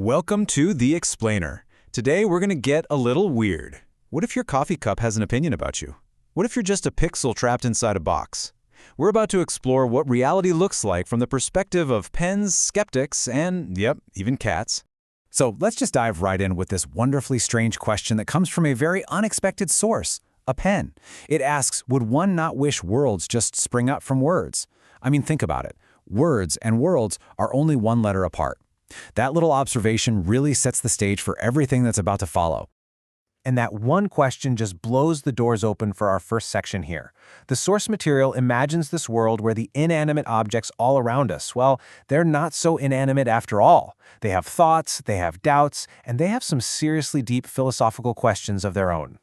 Welcome to The Explainer. Today we're going to get a little weird. What if your coffee cup has an opinion about you? What if you're just a pixel trapped inside a box? We're about to explore what reality looks like from the perspective of pens, skeptics, and, yep, even cats. So let's just dive right in with this wonderfully strange question that comes from a very unexpected source, a pen. It asks, would one not wish worlds just spring up from words? I mean, think about it. Words and worlds are only one letter apart. That little observation really sets the stage for everything that's about to follow. And that one question just blows the doors open for our first section here. The source material imagines this world where the inanimate objects all around us, well, they're not so inanimate after all. They have thoughts, they have doubts, and they have some seriously deep philosophical questions of their own.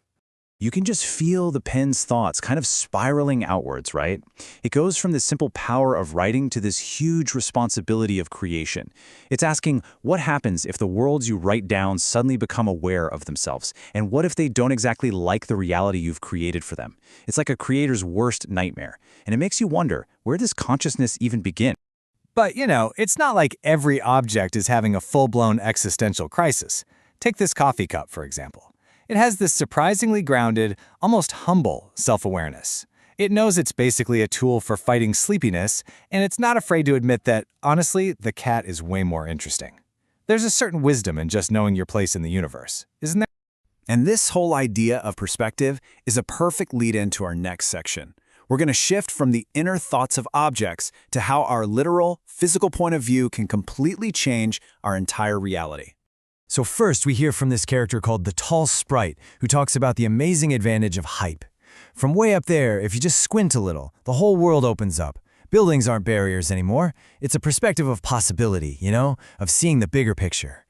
You can just feel the pen's thoughts kind of spiraling outwards, right? It goes from the simple power of writing to this huge responsibility of creation. It's asking, what happens if the worlds you write down suddenly become aware of themselves? And what if they don't exactly like the reality you've created for them? It's like a creator's worst nightmare. And it makes you wonder, where does consciousness even begin? But, it's not like every object is having a full-blown existential crisis. Take this coffee cup, for example. It has this surprisingly grounded, almost humble self-awareness. It knows it's basically a tool for fighting sleepiness, and it's not afraid to admit that, honestly, the cat is way more interesting. There's a certain wisdom in just knowing your place in the universe, isn't there? And this whole idea of perspective is a perfect lead-in to our next section. We're going to shift from the inner thoughts of objects to how our literal, physical point of view can completely change our entire reality. So first, we hear from this character called the Tall Sprite, who talks about the amazing advantage of hype. From way up there, if you just squint a little, the whole world opens up. Buildings aren't barriers anymore. It's a perspective of possibility, of seeing the bigger picture.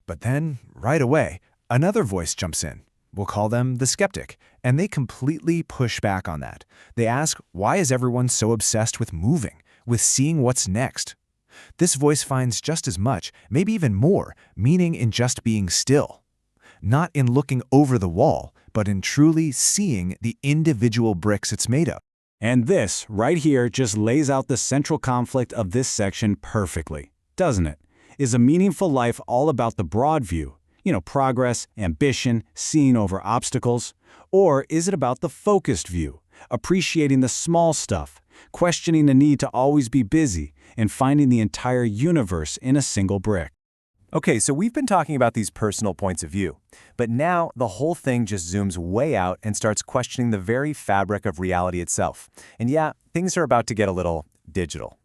But then, right away, another voice jumps in. We'll call them the skeptic, and they completely push back on that. They ask, why is everyone so obsessed with moving, with seeing what's next? This voice finds just as much, maybe even more, meaning in just being still. Not in looking over the wall, but in truly seeing the individual bricks it's made of. And this, right here, just lays out the central conflict of this section perfectly, doesn't it? Is a meaningful life all about the broad view? Progress, ambition, seeing over obstacles? Or is it about the focused view, appreciating the small stuff, questioning the need to always be busy, and finding the entire universe in a single brick? Okay, so we've been talking about these personal points of view, but now the whole thing just zooms way out and starts questioning the very fabric of reality itself. And yeah, things are about to get a little digital.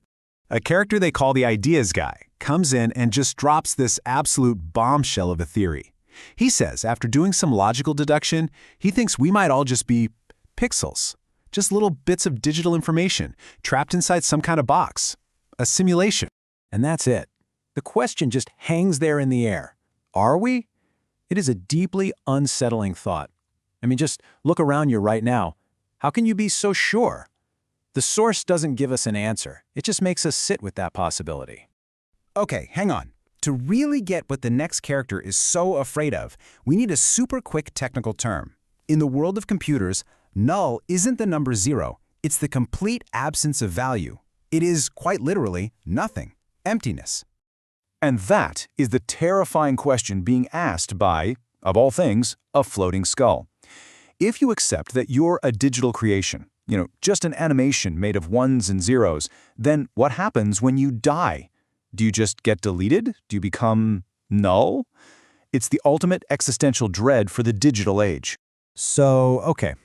A character they call the Ideas Guy comes in and just drops this absolute bombshell of a theory. He says, after doing some logical deduction, he thinks we might all just be pixels, just little bits of digital information trapped inside some kind of box, a simulation. And that's it. The question just hangs there in the air. Are we? It is a deeply unsettling thought. Just look around you right now. How can you be so sure? The source doesn't give us an answer. It just makes us sit with that possibility. Okay, hang on. To really get what the next character is so afraid of, we need a super quick technical term. In the world of computers, null isn't the number 0. It's the complete absence of value. It is, quite literally, nothing. Emptiness. And that is the terrifying question being asked by, of all things, a floating skull. If you accept that you're a digital creation, just an animation made of ones and zeros, then what happens when you die? Do you just get deleted? Do you become null? It's the ultimate existential dread for the digital age. So, okay,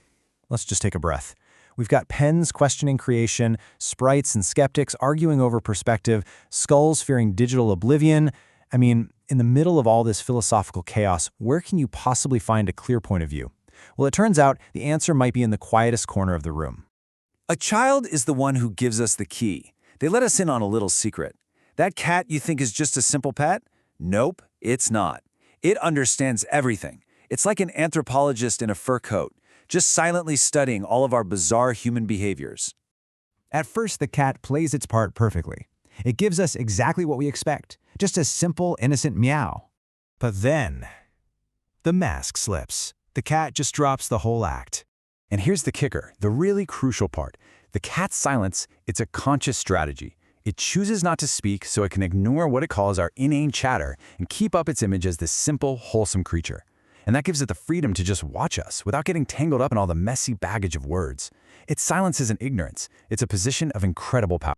let's just take a breath. We've got pens questioning creation, sprites and skeptics arguing over perspective, skulls fearing digital oblivion. In the middle of all this philosophical chaos, where can you possibly find a clear point of view? Well, it turns out the answer might be in the quietest corner of the room. A child is the one who gives us the key. They let us in on a little secret. That cat you think is just a simple pet? Nope, it's not. It understands everything. It's like an anthropologist in a fur coat, just silently studying all of our bizarre human behaviors. At first, the cat plays its part perfectly. It gives us exactly what we expect, just a simple, innocent meow. But then, the mask slips. The cat just drops the whole act. And here's the kicker, the really crucial part. The cat's silence, it's a conscious strategy. It chooses not to speak so it can ignore what it calls our inane chatter and keep up its image as this simple, wholesome creature. And that gives it the freedom to just watch us without getting tangled up in all the messy baggage of words. Its silence isn't ignorance. It's a position of incredible power.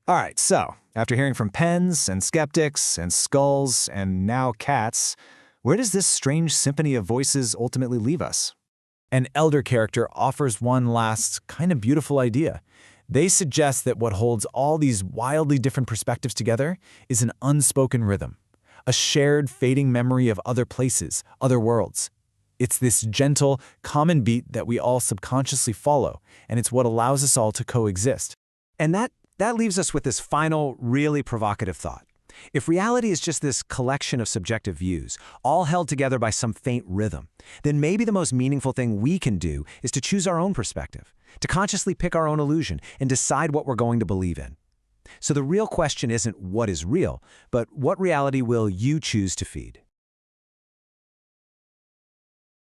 All right, so after hearing from pens and skeptics and skulls and now cats, where does this strange symphony of voices ultimately leave us? An elder character offers one last, kind of beautiful idea. They suggest that what holds all these wildly different perspectives together is an unspoken rhythm, a shared fading memory of other places, other worlds. It's this gentle, common beat that we all subconsciously follow, and it's what allows us all to coexist. And that leaves us with this final, really provocative thought. If reality is just this collection of subjective views, all held together by some faint rhythm, then maybe the most meaningful thing we can do is to choose our own perspective, to consciously pick our own illusion and decide what we're going to believe in. So the real question isn't what is real, but what reality will you choose to feed?